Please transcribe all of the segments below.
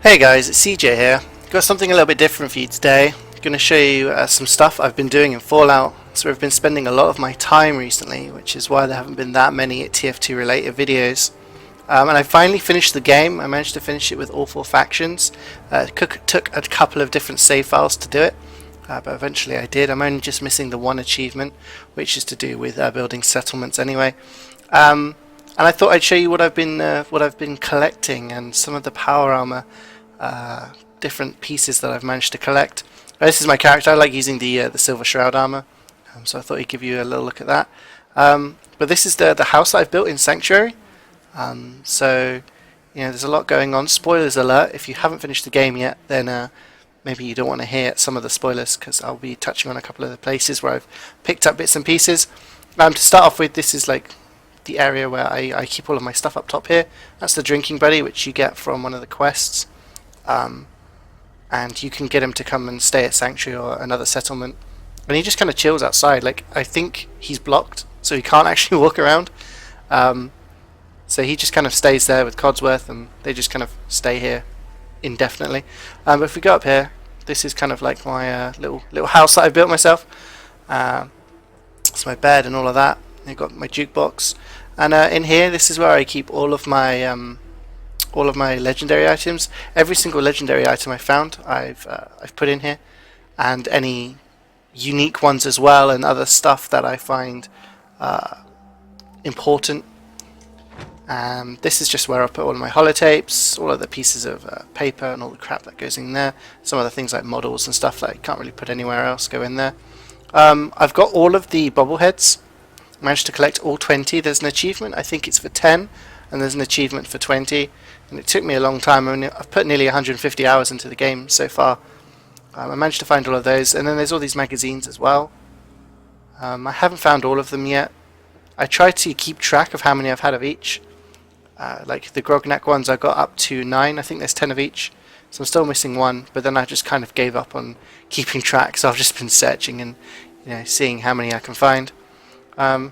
Hey guys, it's CJ here. Got something a little bit different for you today. Going to show you some stuff I've been doing in Fallout. So I've been spending a lot of my time recently, which is why there haven't been that many TF2 related videos. And I finally finished the game. I managed to finish it with all four factions. It took a couple of different save files to do it, but eventually I did. I'm only just missing the one achievement, which is to do with building settlements anyway. And I thought I'd show you what I've been collecting and some of the power armor, different pieces that I've managed to collect. This is my character. I like using the Silver Shroud armor, so I thought I'd give you a little look at that. But this is the house that I've built in Sanctuary. So there's a lot going on. Spoilers alert! If you haven't finished the game yet, then maybe you don't want to hear some of the spoilers because I'll be touching on a couple of the places where I've picked up bits and pieces. To start off with, this is like the area where I keep all of my stuff up top here. That's the drinking buddy, which you get from one of the quests. And you can get him to come and stay at Sanctuary or another settlement. And he just kind of chills outside. Like, I think he's blocked, so he can't actually walk around. So he just kind of stays there with Codsworth, and they just kind of stay here indefinitely. But if we go up here, this is kind of like my little house that I built myself. It's my bed and all of that. I've got my jukebox, and in here, this is where I keep all of my legendary items. Every single legendary item I found, I've put in here, and any unique ones as well, and other stuff that I find important. This is just where I put all of my holotapes, all of the pieces of paper, and all the crap that goes in there. Some of the things like models and stuff that I can't really put anywhere else go in there. I've got all of the bobbleheads. Managed to collect all 20. There's an achievement, I think it's for 10, and there's an achievement for 20, and it took me a long time. I've put nearly 150 hours into the game so far. I managed to find all of those, and then there's all these magazines as well. I haven't found all of them yet. I tried to keep track of how many I've had of each. Like the Grognak ones, I got up to 9. I think there's 10 of each, so I'm still missing one, but then I just kind of gave up on keeping track, so I've just been searching and seeing how many I can find. I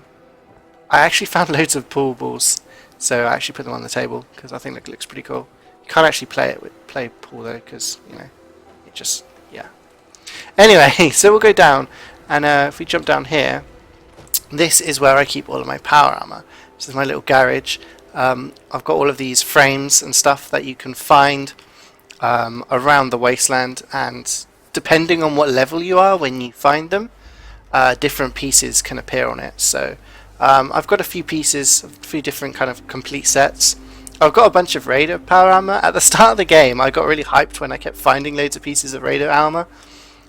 actually found loads of pool balls, so I actually put them on the table because I think it looks pretty cool. You can't actually play pool though, because it just Anyway, so we'll go down, and if we jump down here, this is where I keep all of my power armor. This is my little garage. I've got all of these frames and stuff that you can find around the wasteland, and depending on what level you are when you find them, different pieces can appear on it. So I've got a few pieces, a few different kind of complete sets. I've got a bunch of Raider power armor. At the start of the game, I got really hyped when I kept finding loads of pieces of Raider armor.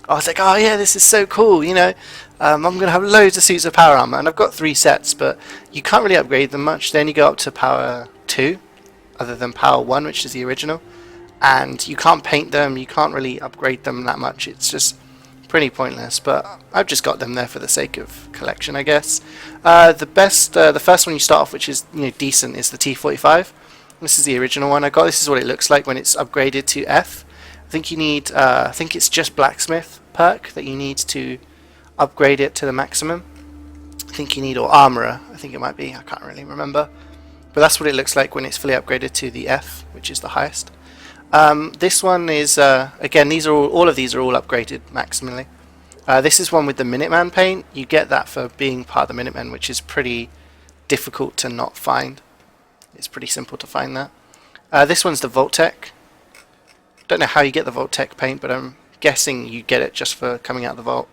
I was like, oh yeah, this is so cool, I'm going to have loads of suits of power armor, and I've got 3 sets, but you can't really upgrade them much. Then you go up to power 2, other than power 1, which is the original, and you can't paint them, you can't really upgrade them that much. It's just pretty pointless, but I've just got them there for the sake of collection, I guess. The first one you start off, which is decent, is the T45. This is the original one I got. This is what it looks like when it's upgraded to F. I think you need, I think it's just Blacksmith perk that you need to upgrade it to the maximum. I think you need, or Armorer, I think it might be, I can't really remember. But that's what it looks like when it's fully upgraded to the F, which is the highest. This one is, again, these are all of these are all upgraded maximally. This is one with the Minuteman paint. You get that for being part of the Minutemen, which is pretty difficult to not find. It's pretty simple to find that. This one's the Vault-Tec. Don't know how you get the Vault-Tec paint, but I'm guessing you get it just for coming out of the vault.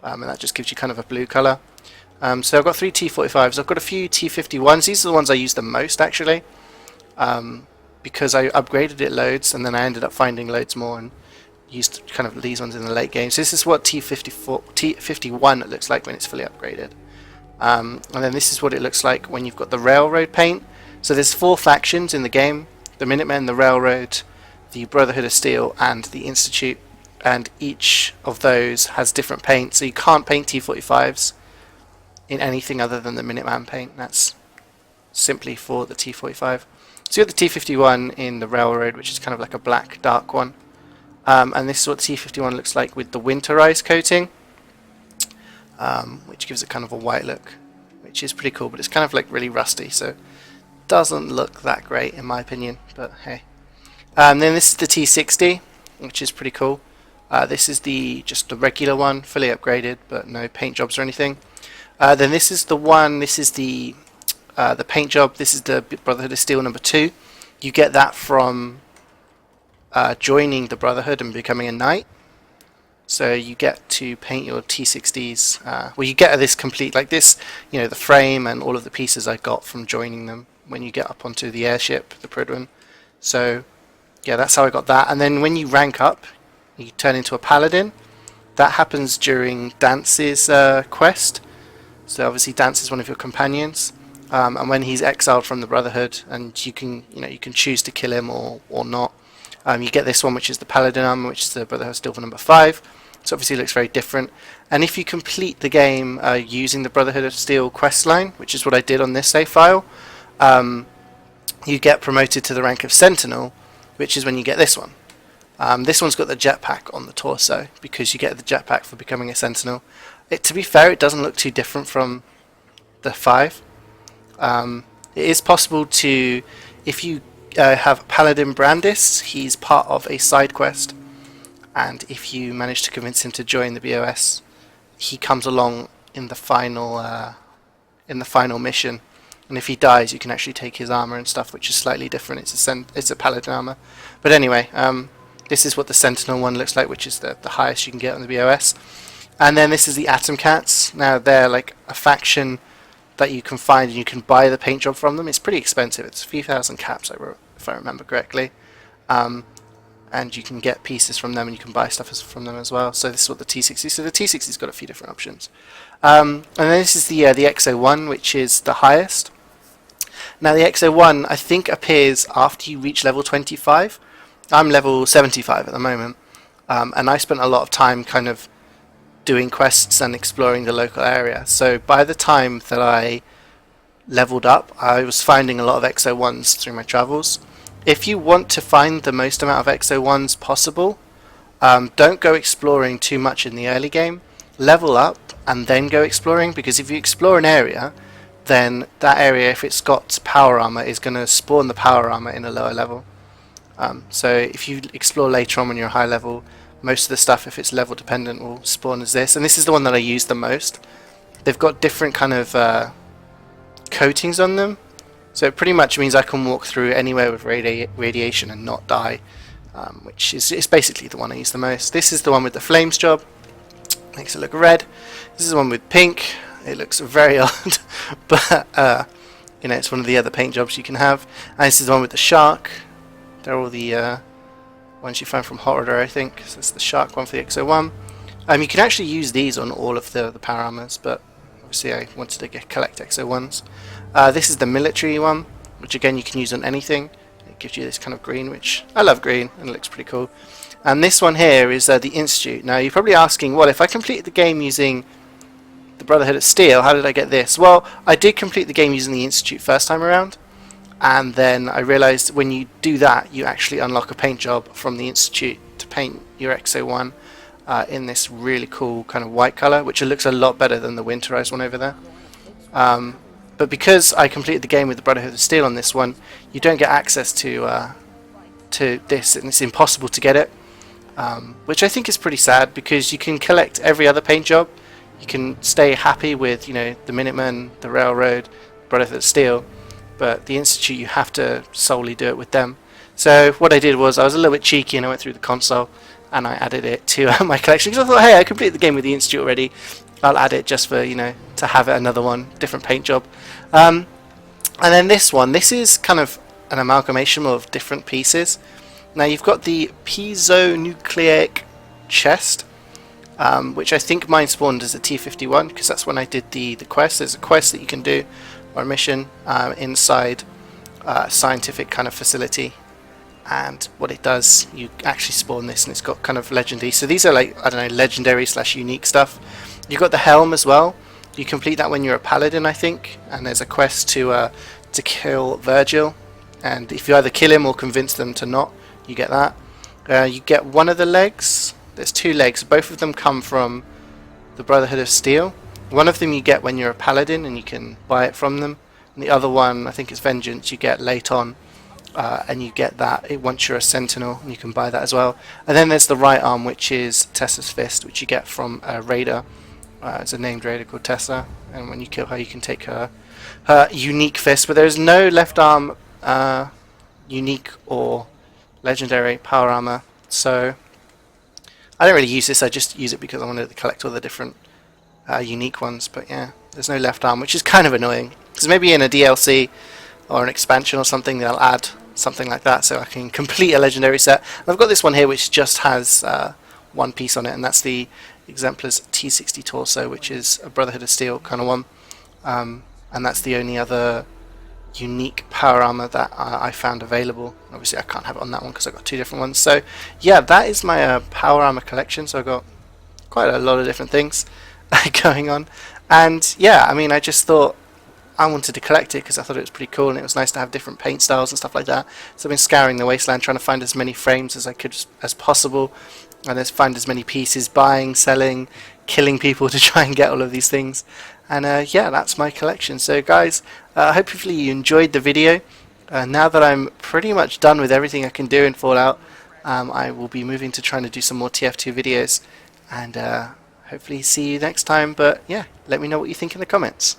And that just gives you kind of a blue colour. So I've got 3 T45s. I've got a few T51s. These are the ones I use the most, actually. Because I upgraded it loads, and then I ended up finding loads more and used kind of these ones in the late game. So this is what T51 looks like when it's fully upgraded. And then this is what it looks like when you've got the Railroad paint. So there's 4 factions in the game: the Minutemen, the Railroad, the Brotherhood of Steel, and the Institute. And each of those has different paint, so you can't paint T45s in anything other than the Minuteman paint. That's simply for the T45. So you have the T51 in the Railroad, which is kind of like a black dark one. And this is what the T51 looks like with the winterized coating, which gives it kind of a white look, which is pretty cool, but it's kind of like really rusty, so it doesn't look that great in my opinion, but hey. Then this is the T60, which is pretty cool. This is just the regular one, fully upgraded, but no paint jobs or anything. Then this is the one. This is the paint job. This is the Brotherhood of Steel number 2. You get that from joining the Brotherhood and becoming a knight. So you get to paint your T60s. Well, you get this complete, like this, the frame and all of the pieces I got from joining them when you get up onto the airship, the Prydwen. So yeah, that's how I got that. And then when you rank up, you turn into a paladin. That happens during Dance's quest. So obviously Dance is one of your companions, and when he's exiled from the Brotherhood, and you can choose to kill him or not. You get this one, which is the Paladin armor, which is the Brotherhood of Steel for number 5. So obviously it looks very different. And if you complete the game using the Brotherhood of Steel questline, which is what I did on this save file, you get promoted to the rank of Sentinel, which is when you get this one. This one's got the jetpack on the torso, because you get the jetpack for becoming a Sentinel. To be fair, it doesn't look too different from the 5. It is possible to, if you have Paladin Brandis, he's part of a side quest, and if you manage to convince him to join the BOS, he comes along in the final mission. And if he dies, you can actually take his armor and stuff, which is slightly different. It's a Paladin armor. But anyway, this is what the Sentinel one looks like, which is the highest you can get on the BOS. And then this is the Atom Cats. Now they're like a faction that you can find, and you can buy the paint job from them. It's pretty expensive. It's a few thousand caps, if I remember correctly. And you can get pieces from them, and you can buy stuff from them as well. So this is what the T60. So the T60's got a few different options. And then this is the XO1, which is the highest. Now the XO1, I think, appears after you reach level 25. I'm level 75 at the moment, and I spent a lot of time kind of doing quests and exploring the local area. So by the time that I leveled up, I was finding a lot of XO1s through my travels. If you want to find the most amount of XO1s possible, don't go exploring too much in the early game. Level up and then go exploring, because if you explore an area, then that area, if it's got power armor, is going to spawn the power armor in a lower level. So if you explore later on when you're high level, most of the stuff, if it's level dependent, will spawn as this. And this is the one that I use the most. They've got different kind of coatings on them, so it pretty much means I can walk through anywhere with radiation and not die, which is basically the one I use the most. This is the one with the flames job, makes it look red. This is the one with pink. It looks very odd, but it's one of the other paint jobs you can have. And this is the one with the shark. They're all the ones you find from Horridor, I think. So it's the shark one for the XO1. You can actually use these on all of the power armors, but obviously I wanted to collect XO1s. This is the military one, which again you can use on anything. It gives you this kind of green, which I love green, and it looks pretty cool. And this one here is the Institute. Now you're probably asking, well, if I completed the game using the Brotherhood of Steel, how did I get this? Well, I did complete the game using the Institute first time around, and then I realized when you do that, you actually unlock a paint job from the Institute to paint your XO1 in this really cool kind of white color, which looks a lot better than the winterized one over there. But because I completed the game with the Brotherhood of Steel on this one, you don't get access to this, and it's impossible to get it, which I think is pretty sad, because you can collect every other paint job. You can stay happy with the Minutemen, the Railroad, Brotherhood of Steel, but the Institute, you have to solely do it with them. So what I did was I was a little bit cheeky, and I went through the console and I added it to my collection, because I thought, hey, I completed the game with the Institute already. I'll add it just for to have it another one, different paint job. And then this one, this is kind of an amalgamation of different pieces. Now you've got the piezonucleic chest, which I think mine spawned as a T51, because that's when I did the quest. There's a quest that you can do, or a mission, inside a scientific kind of facility, and what it does, you actually spawn this, and it's got kind of legendary. So these are like, I don't know, legendary / unique stuff. You've got the helm as well. You complete that when you're a paladin, I think, and there's a quest to kill Virgil, and if you either kill him or convince them to not, you get that. You get one of the legs. There's 2 legs. Both of them come from the Brotherhood of Steel. One of them you get when you're a paladin, and you can buy it from them. And the other one, I think it's Vengeance, you get late on and you get that once you're a Sentinel, and you can buy that as well. And then there's the right arm, which is Tessa's Fist, which you get from a raider. It's a named raider called Tessa, and when you kill her, you can take her unique fist. But there's no left arm unique or legendary power armor, so I don't really use this. I just use it because I wanted to collect all the different unique ones. But yeah, there's no left arm, which is kind of annoying, because maybe in a DLC or an expansion or something they'll add something like that so I can complete a legendary set. And I've got this one here which just has one piece on it, and that's the Exemplar's T60 torso, which is a Brotherhood of Steel kind of one, and that's the only other unique power armor that I found available. Obviously I can't have it on that one because I've got two different ones. So yeah, that is my power armor collection. So I've got quite a lot of different things going on, and yeah, I mean, I just thought I wanted to collect it because I thought it was pretty cool, and it was nice to have different paint styles and stuff like that. So I've been scouring the wasteland trying to find as many frames as I could as possible, and then find as many pieces, buying, selling, killing people to try and get all of these things. And yeah, that's my collection. So guys, hopefully you enjoyed the video. Now that I'm pretty much done with everything I can do in Fallout, I will be moving to trying to do some more TF2 videos, and hopefully see you next time. But yeah, let me know what you think in the comments.